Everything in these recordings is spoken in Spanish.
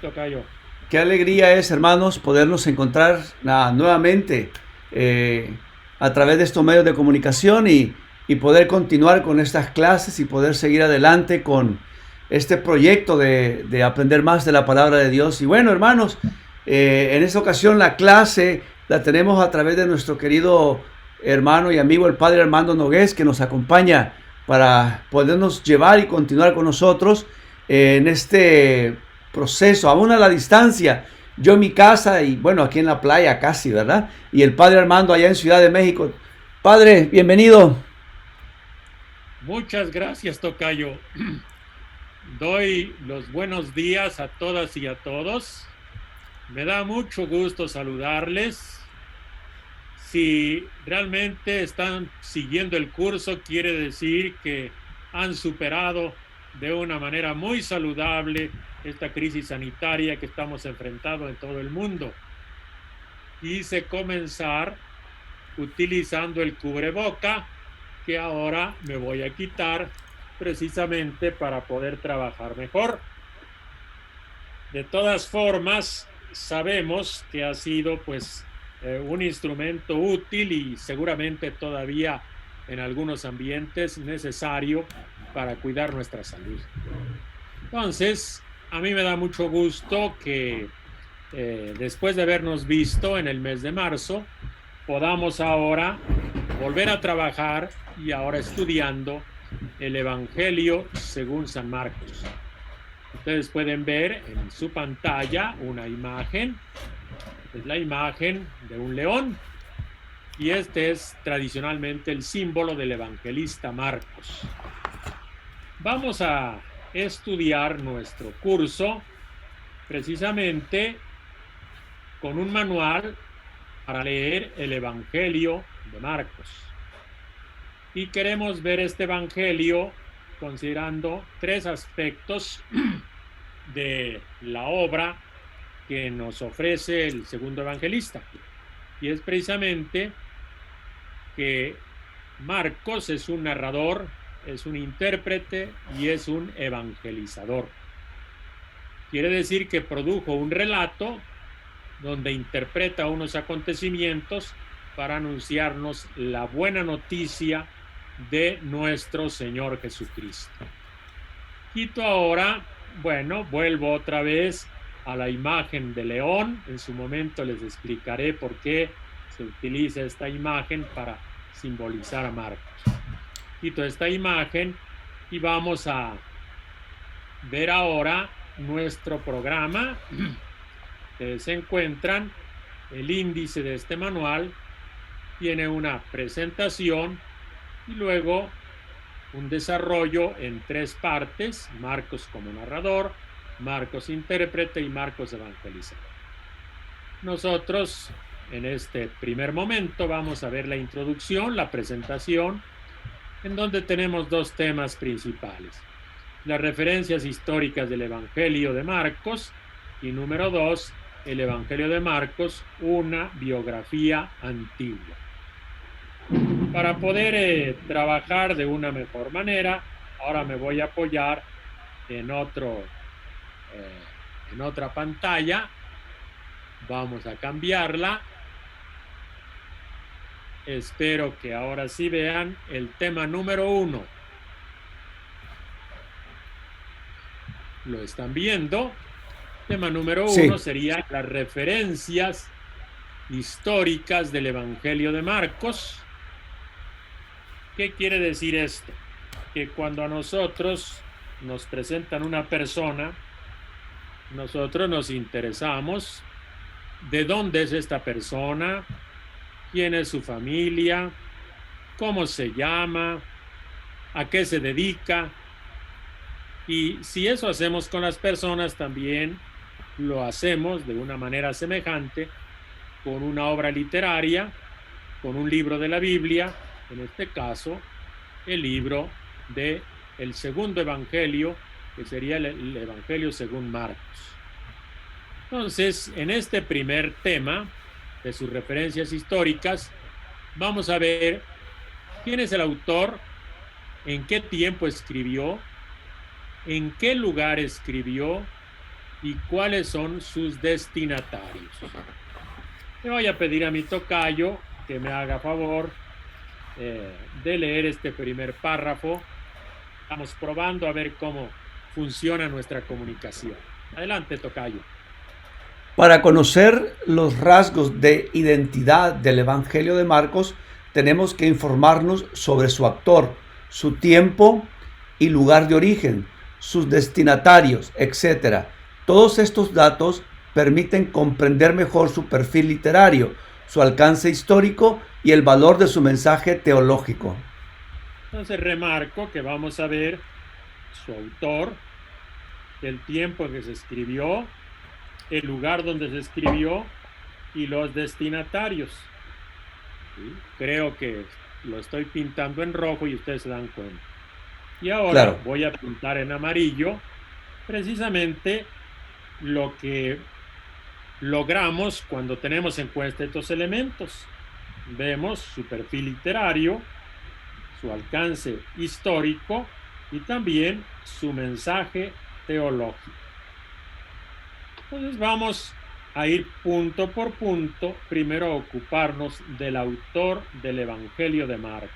Tocayo. Qué alegría es, hermanos, podernos encontrar nuevamente eh, a través de estos medios de comunicación y poder continuar con estas clases y poder seguir adelante con este proyecto de aprender más de la palabra de Dios. Y bueno, hermanos, en esta ocasión la clase la tenemos a través de nuestro querido hermano y amigo, el padre Armando Nogués, que nos acompaña para podernos llevar y continuar con nosotros en este proceso, aún a la distancia. Yo en mi casa y bueno, aquí en la playa casi, ¿verdad? Y el padre Armando allá en Ciudad de México. Padre, bienvenido. Muchas gracias, Tocayo. Doy los buenos días a todas y a todos. Me da mucho gusto saludarles. Si realmente están siguiendo el curso, quiere decir que han superado de una manera muy saludable esta crisis sanitaria que estamos enfrentando en todo el mundo. Quise comenzar utilizando el cubreboca, que ahora me voy a quitar precisamente para poder trabajar mejor. De todas formas, sabemos que ha sido pues un instrumento útil y seguramente todavía en algunos ambientes necesario para cuidar nuestra salud. Entonces, a mí me da mucho gusto que después de habernos visto en el mes de marzo, podamos ahora volver a trabajar y ahora estudiando el Evangelio según San Marcos. Ustedes pueden ver en su pantalla una imagen, es la imagen de un león y este es tradicionalmente el símbolo del evangelista Marcos. Vamos a estudiar nuestro curso precisamente con un manual para leer el Evangelio de Marcos. Y queremos ver este Evangelio considerando tres aspectos de la obra que nos ofrece el segundo evangelista. Y es precisamente que Marcos es un narrador, es un intérprete y es un evangelizador. Quiere decir que produjo un relato donde interpreta unos acontecimientos para anunciarnos la buena noticia de nuestro Señor Jesucristo. Quito ahora, bueno, vuelvo otra vez a la imagen de león. En su momento les explicaré por qué se utiliza esta imagen para simbolizar a Marcos. Quito esta imagen y vamos a ver ahora nuestro programa. Ustedes se encuentran el índice de este manual, tiene una presentación y luego un desarrollo en tres partes: Marcos como narrador, Marcos intérprete y Marcos evangelizador. Nosotros en este primer momento vamos a ver la introducción, la presentación, en donde tenemos dos temas principales: las referencias históricas del Evangelio de Marcos y número 2, el Evangelio de Marcos, una biografía antigua. Para poder trabajar de una mejor manera, ahora me voy a apoyar en otra pantalla. Vamos a cambiarla. Espero que ahora sí vean el tema número 1. ¿Lo están viendo? Tema número 1 Sí. sería las referencias históricas del Evangelio de Marcos. ¿Qué quiere decir esto? Que cuando a nosotros nos presentan una persona, nosotros nos interesamos de dónde es esta persona, quién es su familia, cómo se llama, a qué se dedica. Y si eso hacemos con las personas, también lo hacemos de una manera semejante con una obra literaria, con un libro de la Biblia, en este caso, el libro de el segundo evangelio, que sería el Evangelio según Marcos. Entonces, en este primer tema de sus referencias históricas, vamos a ver quién es el autor, en qué tiempo escribió, en qué lugar escribió y cuáles son sus destinatarios. Le voy a pedir a mi tocayo que me haga favor de leer este primer párrafo. Estamos probando a ver cómo funciona nuestra comunicación. Adelante, tocayo. Para conocer los rasgos de identidad del Evangelio de Marcos, tenemos que informarnos sobre su autor, su tiempo y lugar de origen, sus destinatarios, etc. Todos estos datos permiten comprender mejor su perfil literario, su alcance histórico y el valor de su mensaje teológico. Entonces remarco que vamos a ver su autor, el tiempo en que se escribió, el lugar donde se escribió y los destinatarios. ¿Sí? Creo que lo estoy pintando en rojo y ustedes se dan cuenta. Y ahora voy a pintar en amarillo precisamente lo que logramos cuando tenemos en cuenta estos elementos. Vemos su perfil literario, su alcance histórico y también su mensaje teológico. Entonces vamos a ir punto por punto, primero a ocuparnos del autor del Evangelio de Marcos.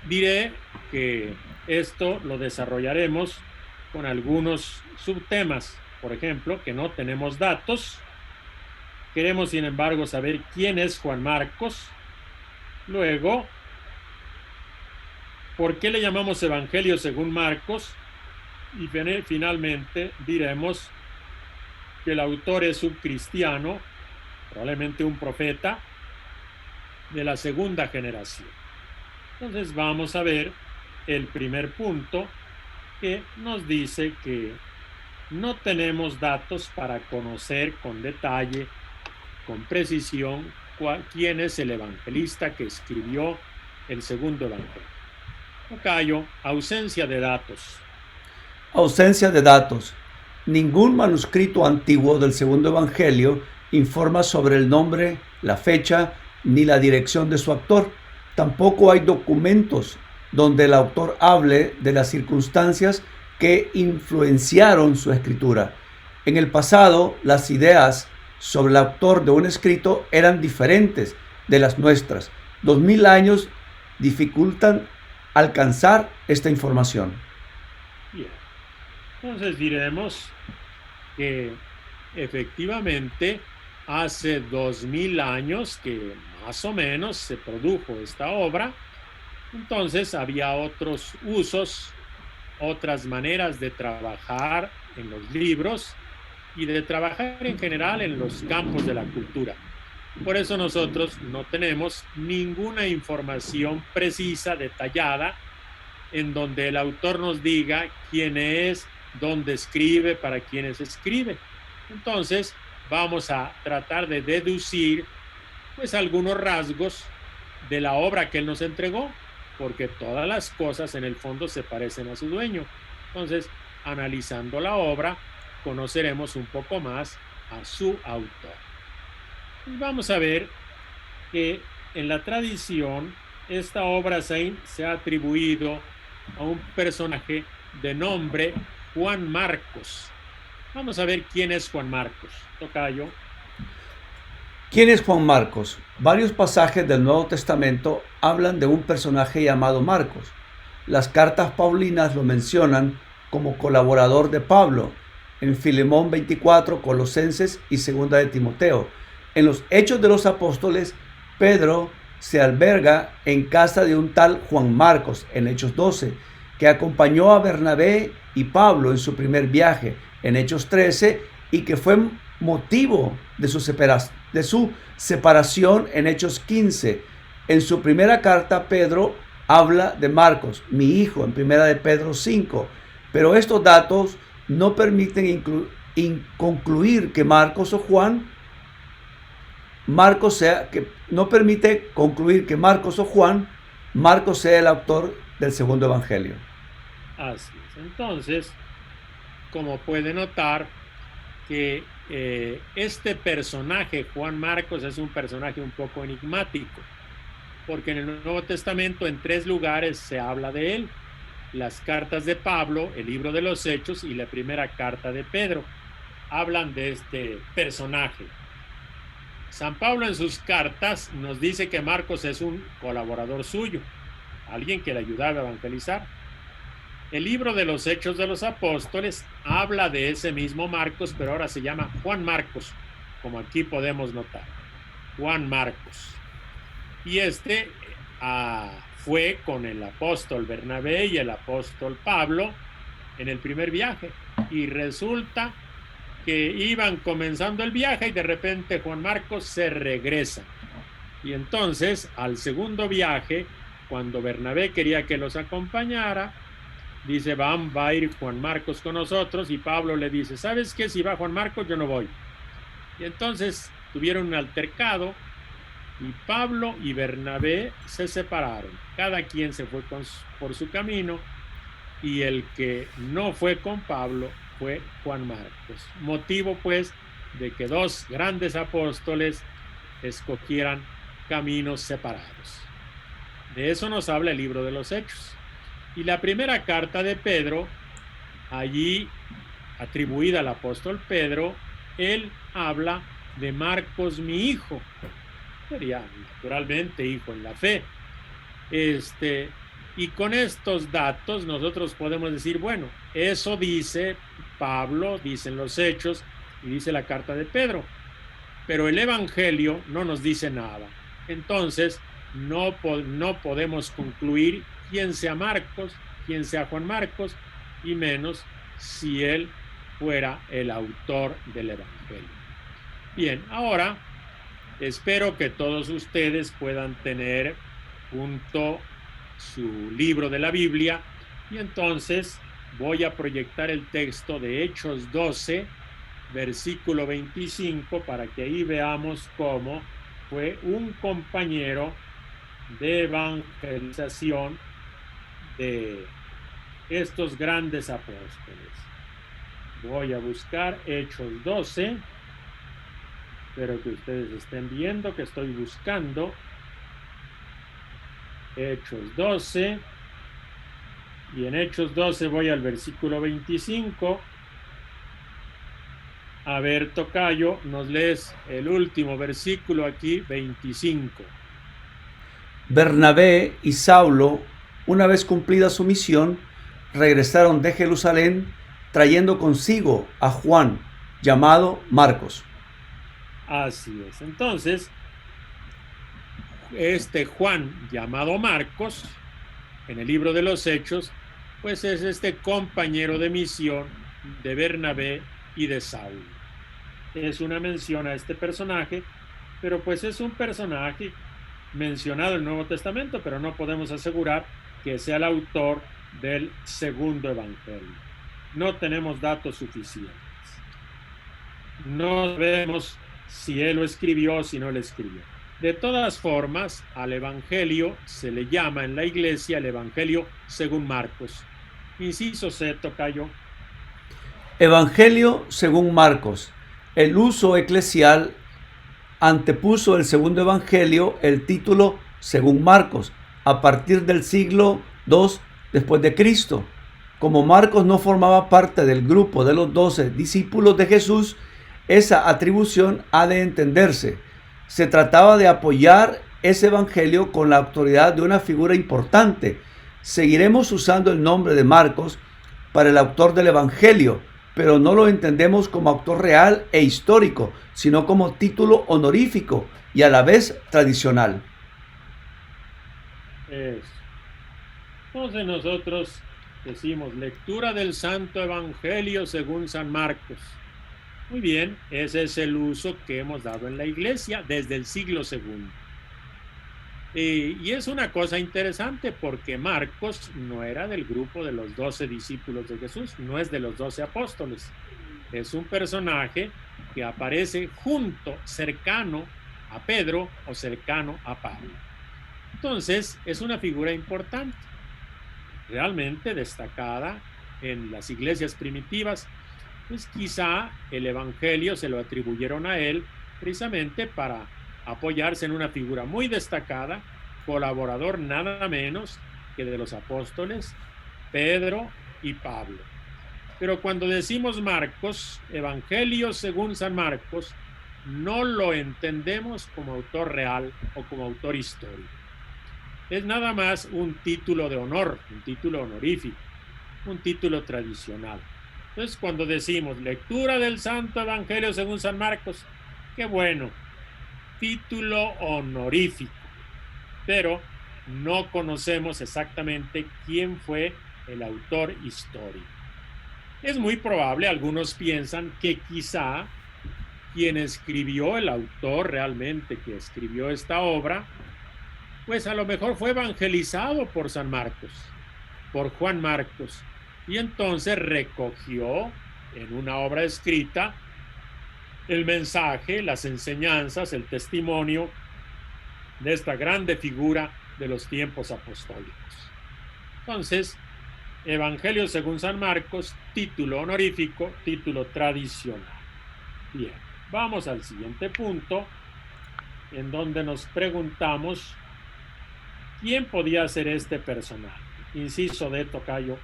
Diré que esto lo desarrollaremos con algunos subtemas, por ejemplo, que no tenemos datos. Queremos, sin embargo, saber quién es Juan Marcos. Luego, ¿por qué le llamamos Evangelio según Marcos? Y finalmente diremos que el autor es un cristiano, probablemente un profeta de la segunda generación. Entonces vamos a ver el primer punto, que nos dice que no tenemos datos para conocer con detalle, con precisión, quién es el evangelista que escribió el segundo evangelio. Tocayo, ausencia de datos. Ausencia de datos. Ningún manuscrito antiguo del segundo evangelio informa sobre el nombre, la fecha ni la dirección de su autor. Tampoco hay documentos donde el autor hable de las circunstancias que influenciaron su escritura. En el pasado, las ideas sobre el autor de un escrito eran diferentes de las nuestras. 2000 años dificultan alcanzar esta información. Bien. Entonces diremos que efectivamente hace 2000 años que más o menos se produjo esta obra. Entonces había otros usos, otras maneras de trabajar en los libros y de trabajar en general en los campos de la cultura. Por eso nosotros no tenemos ninguna información precisa, detallada, en donde el autor nos diga quién es, dónde escribe, para quiénes escribe. Entonces vamos a tratar de deducir pues algunos rasgos de la obra que él nos entregó, porque todas las cosas en el fondo se parecen a su dueño. Entonces, analizando la obra, conoceremos un poco más a su autor. Y vamos a ver que en la tradición esta obra se ha atribuido a un personaje de nombre Juan Marcos. Vamos a ver quién es Juan Marcos. Tocayo. ¿Quién es Juan Marcos? Varios pasajes del Nuevo Testamento hablan de un personaje llamado Marcos. Las cartas paulinas lo mencionan como colaborador de Pablo en Filemón 24, Colosenses y 2 de Timoteo. En los Hechos de los Apóstoles, Pedro se alberga en casa de un tal Juan Marcos en Hechos 12, que acompañó a Bernabé y Pablo en su primer viaje en Hechos 13 y que fue motivo de su separación en Hechos 15. En su primera carta, Pedro habla de Marcos, mi hijo, en primera de Pedro 5, pero estos datos no permiten concluir que Marcos o Juan Marcos sea el autor del segundo evangelio. Así es. Entonces, como puede notar, que este personaje, Juan Marcos, es un personaje un poco enigmático, porque en el Nuevo Testamento en 3 lugares se habla de él: las cartas de Pablo, el libro de los Hechos y la primera carta de Pedro. hablan de este personaje. San Pablo en sus cartas nos dice que Marcos es un colaborador suyo, alguien que le ayudaba a evangelizar. El libro de los Hechos de los Apóstoles habla de ese mismo Marcos, pero ahora se llama Juan Marcos, como aquí podemos notar. Juan Marcos. Y fue con el apóstol Bernabé y el apóstol Pablo en el primer viaje. Y resulta que iban comenzando el viaje y de repente Juan Marcos se regresa. Y entonces, al segundo viaje, cuando Bernabé quería que los acompañara, dice, va a ir Juan Marcos con nosotros, y Pablo le dice, ¿sabes qué? Si va Juan Marcos, yo no voy. Y entonces tuvieron un altercado, y Pablo y Bernabé se separaron. Cada quien se fue por su camino, y el que no fue con Pablo fue Juan Marcos. Motivo, pues, de que dos grandes apóstoles escogieran caminos separados. De eso nos habla el libro de los Hechos. Y la primera carta de Pedro, allí atribuida al apóstol Pedro, él habla de Marcos, mi hijo. Sería naturalmente hijo en la fe. Y con estos datos nosotros podemos decir, bueno, eso dice Pablo, dicen los Hechos y dice la carta de Pedro. Pero el Evangelio no nos dice nada. Entonces, no podemos concluir quién sea Marcos, quién sea Juan Marcos, y menos si él fuera el autor del Evangelio. Bien, ahora espero que todos ustedes puedan tener junto su libro de la Biblia, y entonces voy a proyectar el texto de Hechos 12, versículo 25, para que ahí veamos cómo fue un compañero de evangelización de estos grandes apóstoles. Voy a buscar Hechos 12. Espero que ustedes estén viendo que estoy buscando Hechos 12. Y en Hechos 12 voy al versículo 25. A ver, tocayo, nos lees el último versículo aquí, 25. Bernabé y Saulo, una vez cumplida su misión, regresaron de Jerusalén trayendo consigo a Juan, llamado Marcos. Así es. Entonces, este Juan, llamado Marcos, en el libro de los Hechos, pues es este compañero de misión de Bernabé y de Saulo. Es una mención a este personaje, pero pues es un personaje mencionado en el Nuevo Testamento, pero no podemos asegurar que sea el autor del segundo evangelio. No tenemos datos suficientes. No sabemos si él lo escribió o si no lo escribió. De todas formas, al evangelio se le llama en la iglesia el evangelio según Marcos. Inciso C, tocayo. Evangelio según Marcos. El uso eclesial antepuso el segundo evangelio el título según Marcos a partir del siglo II después de Cristo. Como Marcos no formaba parte del grupo de los 12 discípulos de Jesús, esa atribución ha de entenderse. Se trataba de apoyar ese evangelio con la autoridad de una figura importante. Seguiremos usando el nombre de Marcos para el autor del evangelio, pero no lo entendemos como autor real e histórico, sino como título honorífico y a la vez tradicional. Eso. Entonces nosotros decimos lectura del Santo Evangelio según San Marcos. Muy bien, ese es el uso que hemos dado en la iglesia desde el siglo II. Y es una cosa interesante porque Marcos no era del grupo de los 12 discípulos de Jesús, no es de los 12 apóstoles. Es un personaje que aparece junto, cercano a Pedro o cercano a Pablo. Entonces, es una figura importante, realmente destacada en las iglesias primitivas. Pues quizá el evangelio se lo atribuyeron a él precisamente para apoyarse en una figura muy destacada, colaborador nada menos que de los apóstoles Pedro y Pablo. Pero cuando decimos Marcos, Evangelio según San Marcos, no lo entendemos como autor real o como autor histórico. Es nada más un título de honor, un título honorífico, un título tradicional. Entonces, cuando decimos lectura del Santo Evangelio según San Marcos, qué bueno, título honorífico, pero no conocemos exactamente quién fue el autor histórico. Es muy probable, algunos piensan que quizá quien escribió, el autor realmente que escribió esta obra, pues a lo mejor fue evangelizado por San Marcos, por Juan Marcos, y entonces recogió en una obra escrita el mensaje, las enseñanzas, el testimonio de esta grande figura de los tiempos apostólicos. Entonces, Evangelio según San Marcos, título honorífico, título tradicional. Bien, vamos al siguiente punto, en donde nos preguntamos quién podía ser este personaje. Inciso de tocayo.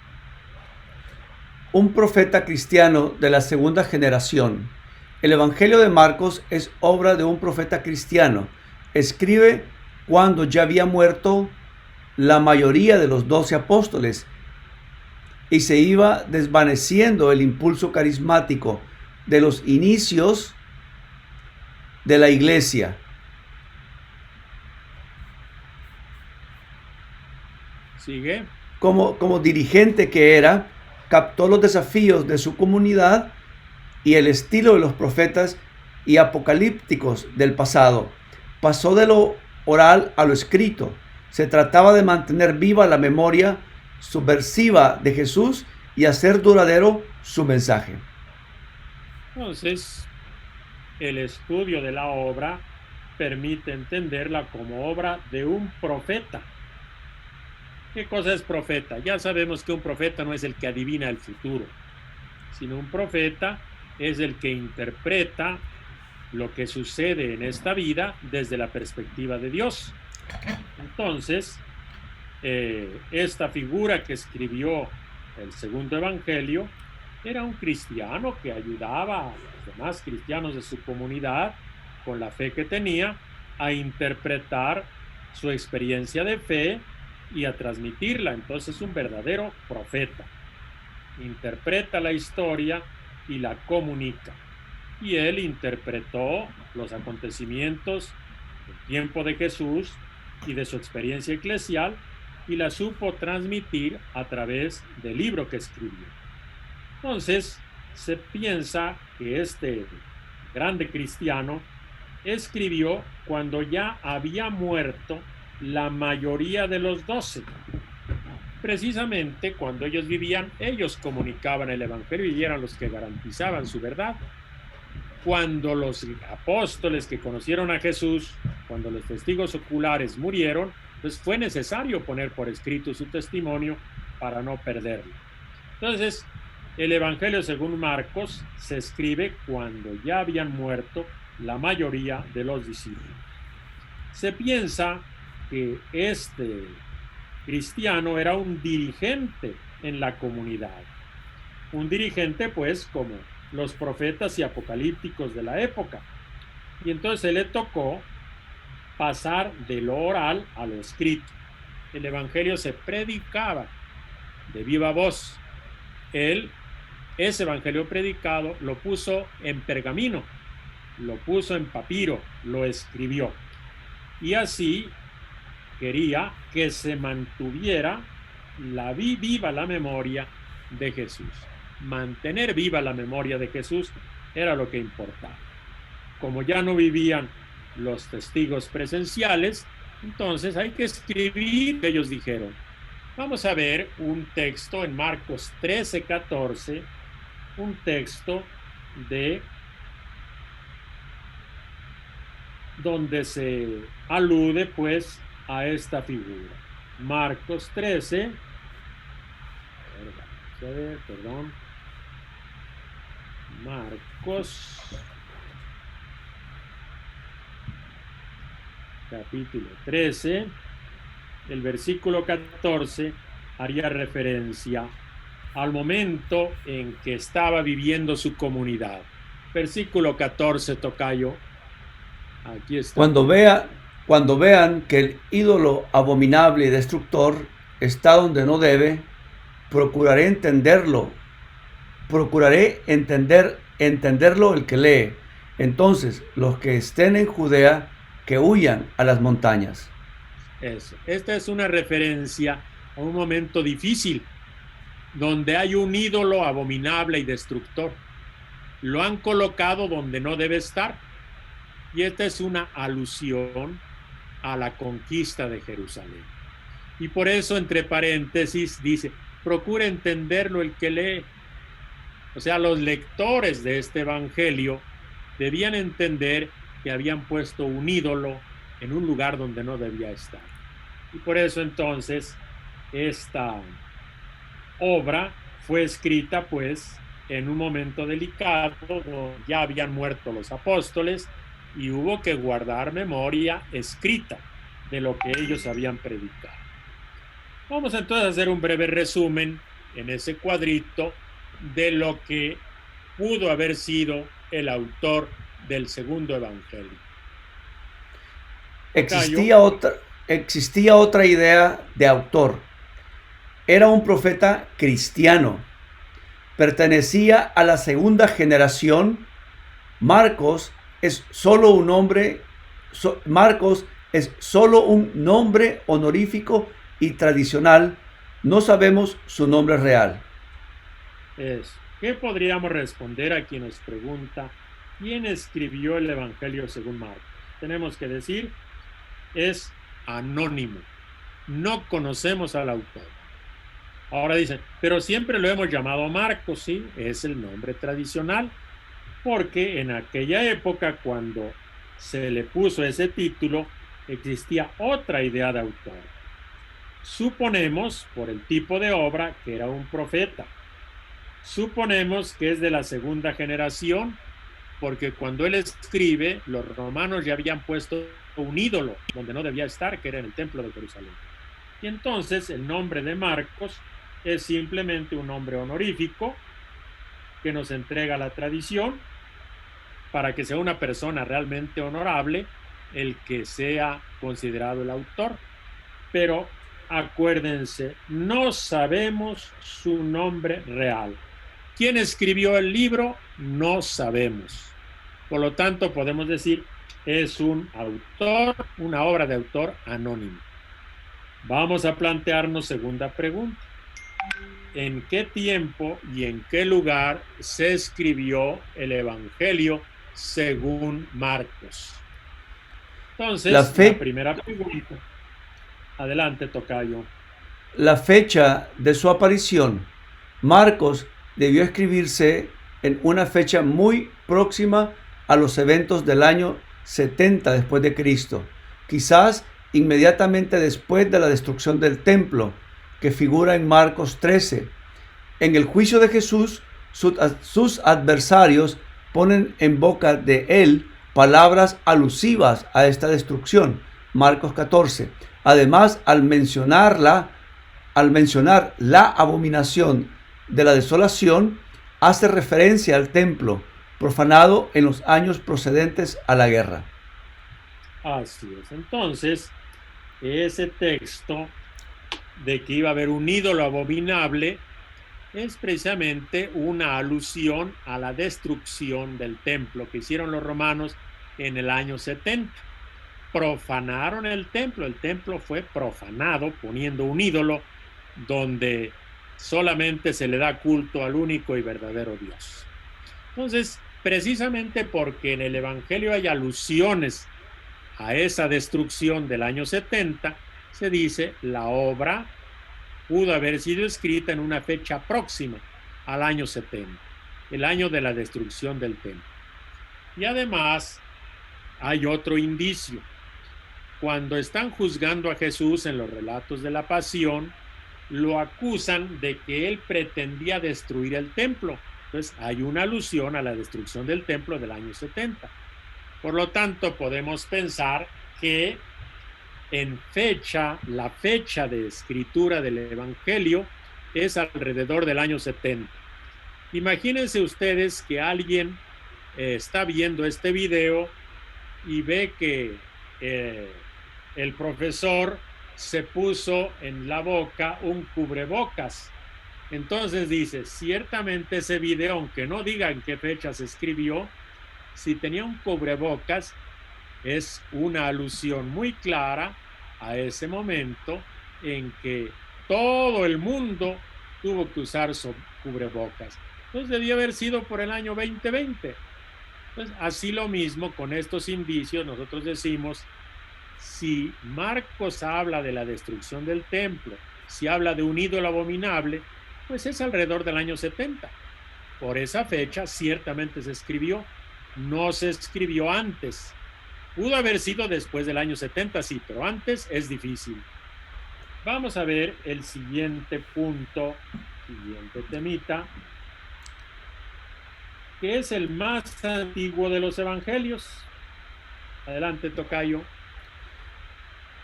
Un profeta cristiano de la segunda generación. El Evangelio de Marcos es obra de un profeta cristiano. Escribe cuando ya había muerto la mayoría de los 12 apóstoles y se iba desvaneciendo el impulso carismático de los inicios de la iglesia. Sigue. Como dirigente que era, captó los desafíos de su comunidad y el estilo de los profetas y apocalípticos del pasado. Pasó de lo oral a lo escrito. Se trataba de mantener viva la memoria subversiva de Jesús y hacer duradero su mensaje. Entonces, el estudio de la obra permite entenderla como obra de un profeta. ¿Qué cosa es profeta? Ya sabemos que un profeta no es el que adivina el futuro, sino un profeta es el que interpreta lo que sucede en esta vida desde la perspectiva de Dios. Entonces, esta figura que escribió el segundo evangelio era un cristiano que ayudaba a los demás cristianos de su comunidad, con la fe que tenía, a interpretar su experiencia de fe y a transmitirla. Entonces, un verdadero profeta. Interpreta la historia y la comunica. Y él interpretó los acontecimientos del tiempo de Jesús y de su experiencia eclesial y la supo transmitir a través del libro que escribió. Entonces, se piensa que este grande cristiano escribió cuando ya había muerto la mayoría de los 12. Precisamente cuando ellos vivían, ellos comunicaban el evangelio y eran los que garantizaban su verdad. Cuando los apóstoles que conocieron a Jesús, cuando los testigos oculares murieron, pues fue necesario poner por escrito su testimonio para no perderlo. Entonces, el Evangelio según Marcos se escribe cuando ya habían muerto la mayoría de los discípulos. Se piensa que este cristiano era un dirigente en la comunidad. Un dirigente, pues, como los profetas y apocalípticos de la época. Y entonces se le tocó pasar de lo oral a lo escrito. El evangelio se predicaba de viva voz. Él, ese evangelio predicado, lo puso en pergamino, lo puso en papiro, lo escribió. Y así quería que se mantuviera viva la memoria de Jesús. Mantener viva la memoria de Jesús era lo que importaba. Como ya no vivían los testigos presenciales, entonces hay que escribir, ellos dijeron. Vamos a ver un texto en Marcos 13:14, un texto donde se alude pues a esta figura. Marcos 13, perdón. Marcos capítulo 13, el versículo 14 haría referencia al momento en que estaba viviendo su comunidad. Versículo 14, tocayo. Aquí está. Cuando vean que el ídolo abominable y destructor está donde no debe, procuraré entenderlo el que lee. Entonces, los que estén en Judea, que huyan a las montañas. Eso. Esta es una referencia a un momento difícil, donde hay un ídolo abominable y destructor. Lo han colocado donde no debe estar. Y esta es una alusión a la conquista de Jerusalén. Y por eso, entre paréntesis, dice, procura entenderlo el que lee. O sea, los lectores de este evangelio debían entender que habían puesto un ídolo en un lugar donde no debía estar. Y por eso entonces esta obra fue escrita pues en un momento delicado, donde ya habían muerto los apóstoles y hubo que guardar memoria escrita de lo que ellos habían predicado. Vamos entonces a hacer un breve resumen en ese cuadrito de lo que pudo haber sido el autor del segundo evangelio. Existía otra idea de autor. Era un profeta cristiano. Pertenecía a la segunda generación. Marcos es solo un nombre honorífico y tradicional. No sabemos su nombre real. ¿Qué podríamos responder a quien nos pregunta quién escribió el Evangelio según Marcos? Tenemos que decir, es anónimo. No conocemos al autor. Ahora dicen, pero siempre lo hemos llamado Marcos, sí, es el nombre tradicional, porque en aquella época, cuando se le puso ese título, existía otra idea de autor. Suponemos, por el tipo de obra, que era un profeta. Suponemos que es de la segunda generación, porque cuando él escribe, los romanos ya habían puesto un ídolo donde no debía estar, que era en el templo de Jerusalén. Y entonces el nombre de Marcos es simplemente un nombre honorífico que nos entrega la tradición para que sea una persona realmente honorable el que sea considerado el autor. Pero acuérdense, no sabemos su nombre real. ¿Quién escribió el libro? No sabemos. Por lo tanto, podemos decir, es un autor, una obra de autor anónimo. Vamos a plantearnos segunda pregunta. ¿En qué tiempo y en qué lugar se escribió el Evangelio según Marcos? Entonces, la primera pregunta. Adelante, tocayo. La fecha de su aparición. Marcos debió escribirse en una fecha muy próxima a los eventos del año 70 después de Cristo, quizás inmediatamente después de la destrucción del templo, que figura en Marcos 13. En el juicio de Jesús, sus adversarios ponen en boca de él palabras alusivas a esta destrucción, Marcos 14. Además, al mencionar la abominación de la desolación, hace referencia al templo profanado en los años procedentes a la guerra. Así es. Entonces, ese texto de que iba a haber un ídolo abominable es precisamente una alusión a la destrucción del templo que hicieron los romanos en el año 70. Profanaron el templo fue profanado poniendo un ídolo donde solamente se le da culto al único y verdadero Dios. Entonces, precisamente porque en el Evangelio hay alusiones a esa destrucción del año 70, se dice la obra pudo haber sido escrita en una fecha próxima al año 70, el año de la destrucción del templo. Y además hay otro indicio. Cuando están juzgando a Jesús en los relatos de la pasión, lo acusan de que él pretendía destruir el templo. Entonces hay una alusión a la destrucción del templo del año 70. Por lo tanto, podemos pensar que la fecha de escritura del Evangelio es alrededor del año 70. Imagínense ustedes que alguien está viendo este video y ve que el profesor se puso en la boca un cubrebocas. Entonces dice, ciertamente ese video, aunque no diga en qué fecha se escribió, si tenía un cubrebocas, es una alusión muy clara a ese momento en que todo el mundo tuvo que usar cubrebocas. Entonces debió haber sido por el año 2020. Entonces, así lo mismo con estos indicios, nosotros decimos, si Marcos habla de la destrucción del templo, si habla de un ídolo abominable, pues es alrededor del año 70. Por esa fecha ciertamente se escribió, no se escribió antes. Pudo haber sido después del año 70, sí, pero antes es difícil. Vamos a ver el siguiente punto, siguiente temita, que es el más antiguo de los evangelios. Adelante, tocayo.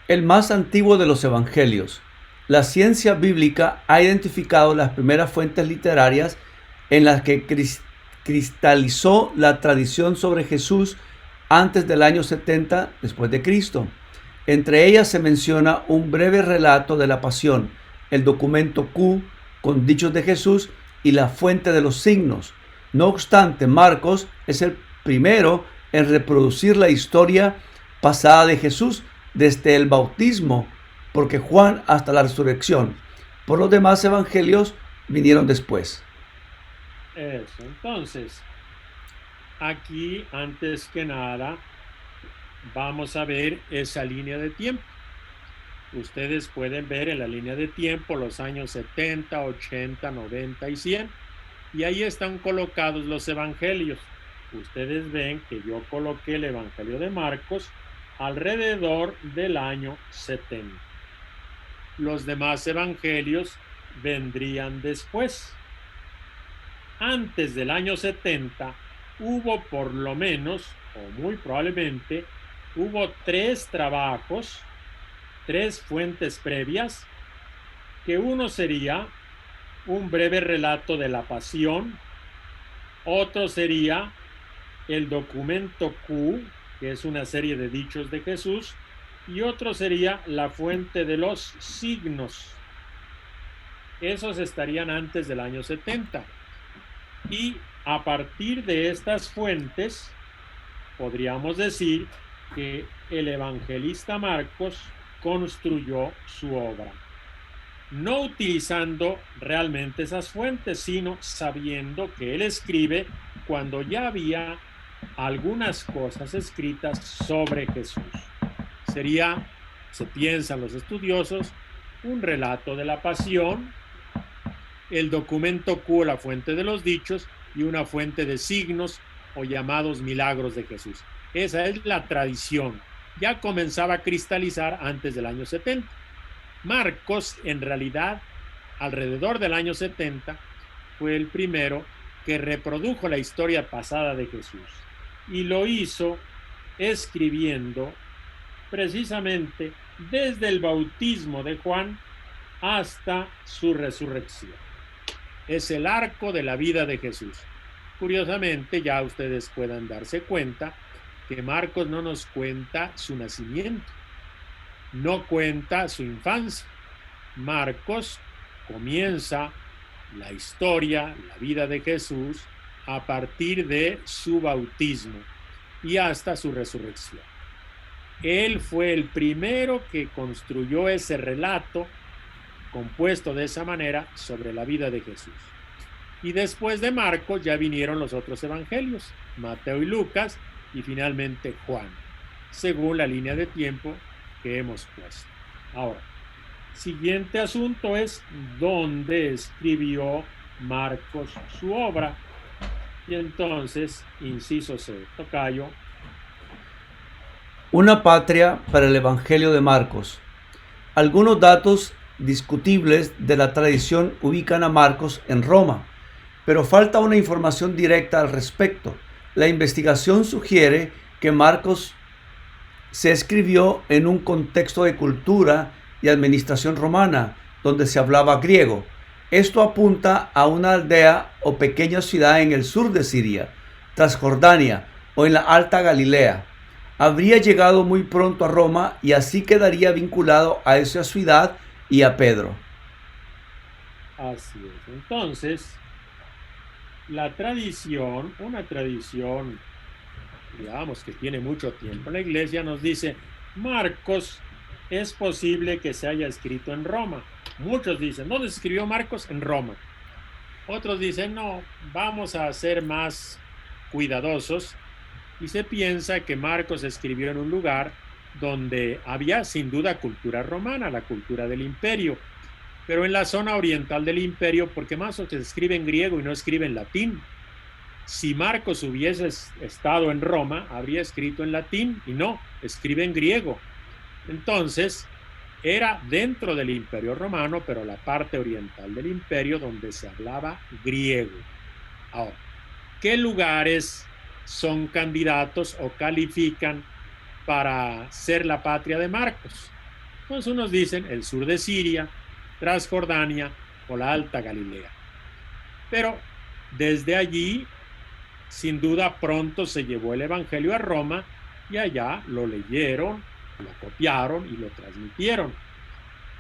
El más antiguo de los evangelios. La ciencia bíblica ha identificado las primeras fuentes literarias en las que cristalizó la tradición sobre Jesús antes del año 70 después de Cristo. Entre ellas se menciona un breve relato de la pasión, el documento Q con dichos de Jesús y la fuente de los signos. No obstante, Marcos es el primero en reproducir la historia pasada de Jesús desde el bautismo, porque Juan hasta la resurrección. Por los demás evangelios vinieron después. Eso, entonces, aquí antes que nada vamos a ver esa línea de tiempo. Ustedes pueden ver en la línea de tiempo los años 70, 80, 90 y 100. Y ahí están colocados los evangelios. Ustedes ven que yo coloqué el evangelio de Marcos alrededor del año 70. Los demás evangelios vendrían después. Antes del año 70 hubo por lo menos, o muy probablemente, hubo 3 trabajos, 3 fuentes previas, que uno sería un breve relato de la pasión, otro sería el documento Q, que es una serie de dichos de Jesús, y otro sería la fuente de los signos. Esos estarían antes del año 70. Y a partir de estas fuentes, podríamos decir que el evangelista Marcos construyó su obra. No utilizando realmente esas fuentes, sino sabiendo que él escribe cuando ya había algunas cosas escritas sobre Jesús. Sería, se piensan los estudiosos, un relato de la pasión, el documento Q, la fuente de los dichos, y una fuente de signos o llamados milagros de Jesús. Esa es la tradición. Ya comenzaba a cristalizar antes del año 70. Marcos, en realidad, alrededor del año 70, fue el primero que reprodujo la historia pasada de Jesús. Y lo hizo escribiendo precisamente desde el bautismo de Juan hasta su resurrección. Es el arco de la vida de Jesús. Curiosamente, ya ustedes puedan darse cuenta que Marcos no nos cuenta su nacimiento, no cuenta su infancia. Marcos comienza la historia, la vida de Jesús, a partir de su bautismo y hasta su resurrección. Él fue el primero que construyó ese relato compuesto de esa manera sobre la vida de Jesús. Y después de Marcos ya vinieron los otros evangelios, Mateo y Lucas, y finalmente Juan, según la línea de tiempo que hemos puesto. Ahora, siguiente asunto es dónde escribió Marcos su obra. Y entonces, inciso C, tocayo. Una patria para el Evangelio de Marcos. Algunos datos discutibles de la tradición ubican a Marcos en Roma, pero falta una información directa al respecto. La investigación sugiere que Marcos se escribió en un contexto de cultura y administración romana, donde se hablaba griego. Esto apunta a una aldea o pequeña ciudad en el sur de Siria, Transjordania o en la Alta Galilea. Habría llegado muy pronto a Roma y así quedaría vinculado a esa ciudad y a Pedro. Así es. Entonces, la tradición, una tradición, digamos, que tiene mucho tiempo, la iglesia nos dice, Marcos es posible que se haya escrito en Roma. Muchos dicen, ¿dónde se escribió Marcos? En Roma. Otros dicen, no, vamos a ser más cuidadosos, y se piensa que Marcos escribió en un lugar donde había sin duda cultura romana, la cultura del imperio, pero en la zona oriental del imperio, porque más o menos se escribe en griego y no escribe en latín. Si Marcos hubiese estado en Roma, habría escrito en latín y no, escribe en griego. Entonces, era dentro del imperio romano, pero la parte oriental del imperio donde se hablaba griego. Ahora, ¿qué lugares son candidatos o califican para ser la patria de Marcos? Pues unos dicen el sur de Siria, Transjordania o la Alta Galilea. Pero desde allí, sin duda, pronto se llevó el evangelio a Roma y allá lo leyeron, lo copiaron y lo transmitieron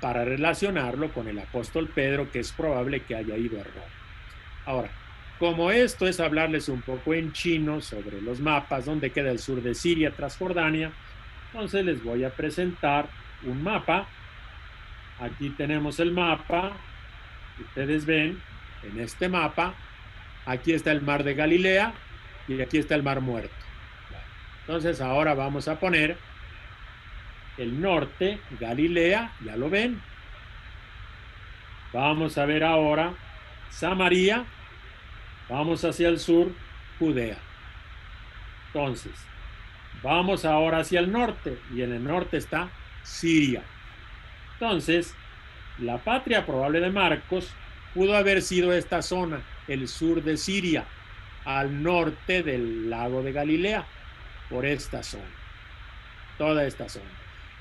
para relacionarlo con el apóstol Pedro, que es probable que haya ido a Roma. Ahora, como esto es hablarles un poco en chino sobre los mapas, donde queda el sur de Siria, Transjordania, entonces les voy a presentar un mapa. Aquí tenemos el mapa. Ustedes ven en este mapa, aquí está el mar de Galilea y aquí está el mar Muerto. Entonces ahora vamos a poner el norte, Galilea, ya lo ven. Vamos a ver ahora Samaria. Vamos hacia el sur, Judea. Entonces, vamos ahora hacia el norte, y en el norte está Siria. Entonces, la patria probable de Marcos pudo haber sido esta zona, el sur de Siria, al norte del lago de Galilea, por esta zona, toda esta zona,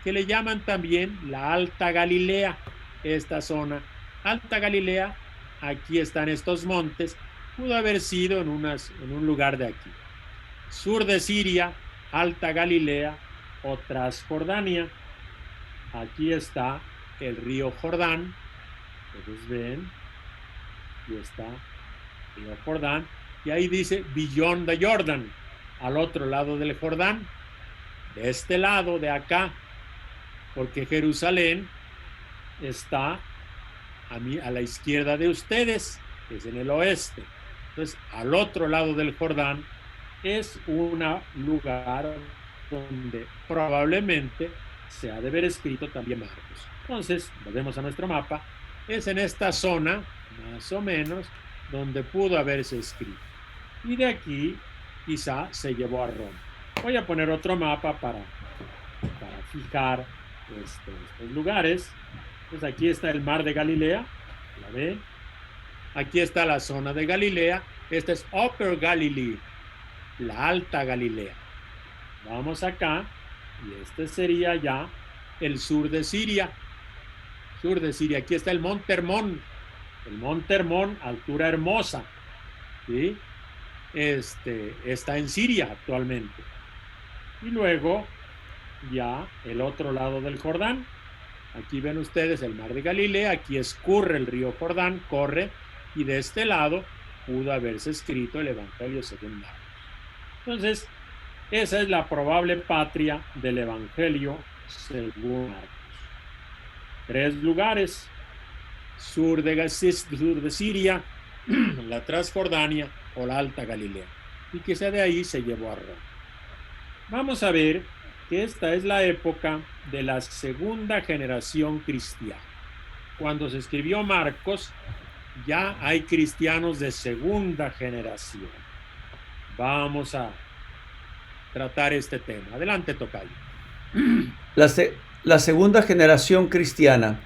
que le llaman también la Alta Galilea, esta zona. Alta Galilea, aquí están estos montes, pudo haber sido en un lugar de aquí. Sur de Siria, Alta Galilea o Transjordania. Aquí está el río Jordán. Ustedes ven, aquí está el río Jordán. Y ahí dice Beyond the Jordan, al otro lado del Jordán. De este lado, de acá, porque Jerusalén está a la izquierda de ustedes, que es en el oeste. Entonces, al otro lado del Jordán es un lugar donde probablemente se ha de haber escrito también Marcos. Entonces, volvemos a nuestro mapa, es en esta zona, más o menos, donde pudo haberse escrito. Y de aquí, quizá se llevó a Roma. Voy a poner otro mapa para fijar estos lugares. Pues aquí está el mar de Galilea, ¿la ven? Aquí está la zona de Galilea. Esta es Upper Galilee, la Alta Galilea. Vamos acá, y este sería ya el sur de Siria. Sur de Siria, aquí está el Monte Hermón. El Monte Hermón, altura hermosa, ¿sí? Está en Siria actualmente. Y luego, ya el otro lado del Jordán. Aquí ven ustedes el mar de Galilea, aquí escurre el río Jordán, corre, y de este lado pudo haberse escrito el Evangelio según Marcos. Entonces, esa es la probable patria del Evangelio según Marcos. 3 lugares: sur de Siria, la Transjordania o la Alta Galilea. Y que sea de ahí se llevó a Roma. Vamos a ver que esta es la época de la segunda generación cristiana. Cuando se escribió Marcos, ya hay cristianos de segunda generación. Vamos a tratar este tema. Adelante, tocayo. La segunda generación cristiana.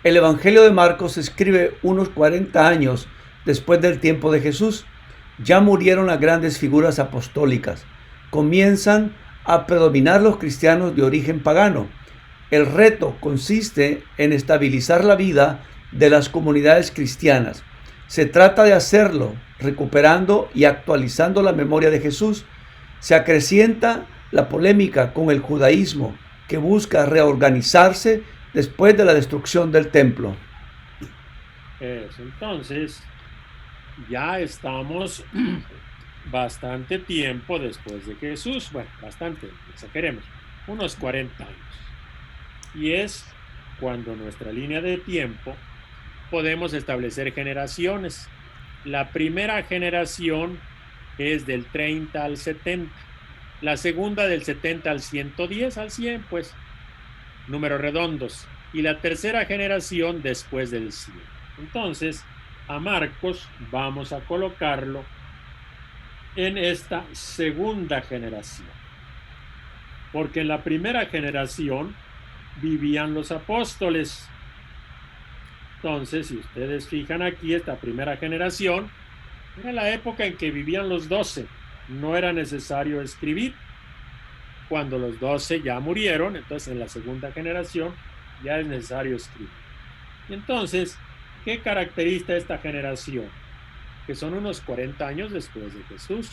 El Evangelio de Marcos se escribe unos 40 años después del tiempo de Jesús. Ya murieron las grandes figuras apostólicas. Comienzan a predominar los cristianos de origen pagano. El reto consiste en estabilizar la vida de las comunidades cristianas. Se trata de hacerlo recuperando y actualizando la memoria de Jesús. Se acrecienta la polémica con el judaísmo, que busca reorganizarse después de la destrucción del templo. Entonces, ya estamos bastante tiempo después de Jesús, bueno, bastante, exageremos, unos 40 años. Y es cuando nuestra línea de tiempo podemos establecer generaciones. La primera generación es del 30 al 70, la segunda del 70 al 110, al 100, pues, números redondos, y la tercera generación después del 100. Entonces, a Marcos vamos a colocarlo en esta segunda generación, porque en la primera generación vivían los apóstoles. Entonces, si ustedes fijan aquí, esta primera generación era la época en que vivían los 12. No era necesario escribir. Cuando los 12 ya murieron, entonces en la segunda generación ya es necesario escribir. Y entonces, ¿qué caracteriza esta generación? Que son unos 40 años después de Jesús.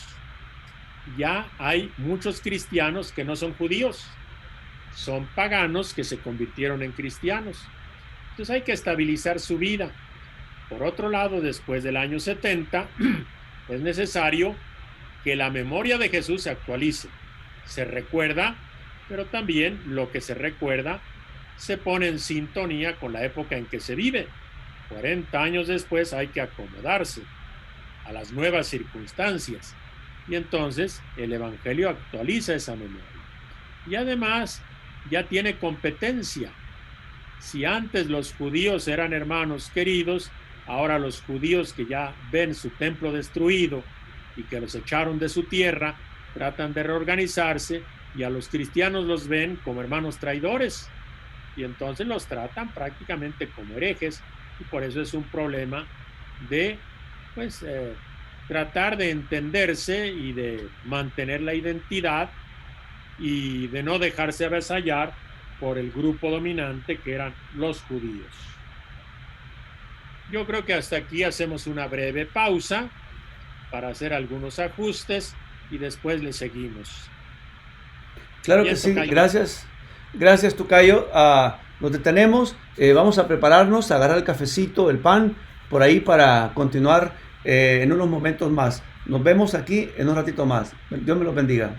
Ya hay muchos cristianos que no son judíos, son paganos que se convirtieron en cristianos. Entonces hay que estabilizar su vida. Por otro lado, después del año 70, es necesario que la memoria de Jesús se actualice. Se recuerda, pero también lo que se recuerda se pone en sintonía con la época en que se vive. 40 años después hay que acomodarse a las nuevas circunstancias. Y entonces el Evangelio actualiza esa memoria. Y además ya tiene competencia. Si antes los judíos eran hermanos queridos, ahora los judíos que ya ven su templo destruido y que los echaron de su tierra, tratan de reorganizarse, y a los cristianos los ven como hermanos traidores, y entonces los tratan prácticamente como herejes, y por eso es un problema de tratar de entenderse y de mantener la identidad y de no dejarse avasallar por el grupo dominante que eran los judíos. Yo creo que hasta aquí hacemos una breve pausa para hacer algunos ajustes y después le seguimos. Claro que sí, gracias. Gracias, Tocayo. Nos detenemos, vamos a prepararnos, a agarrar el cafecito, el pan, por ahí para continuar en unos momentos más. Nos vemos aquí en un ratito más. Dios me los bendiga.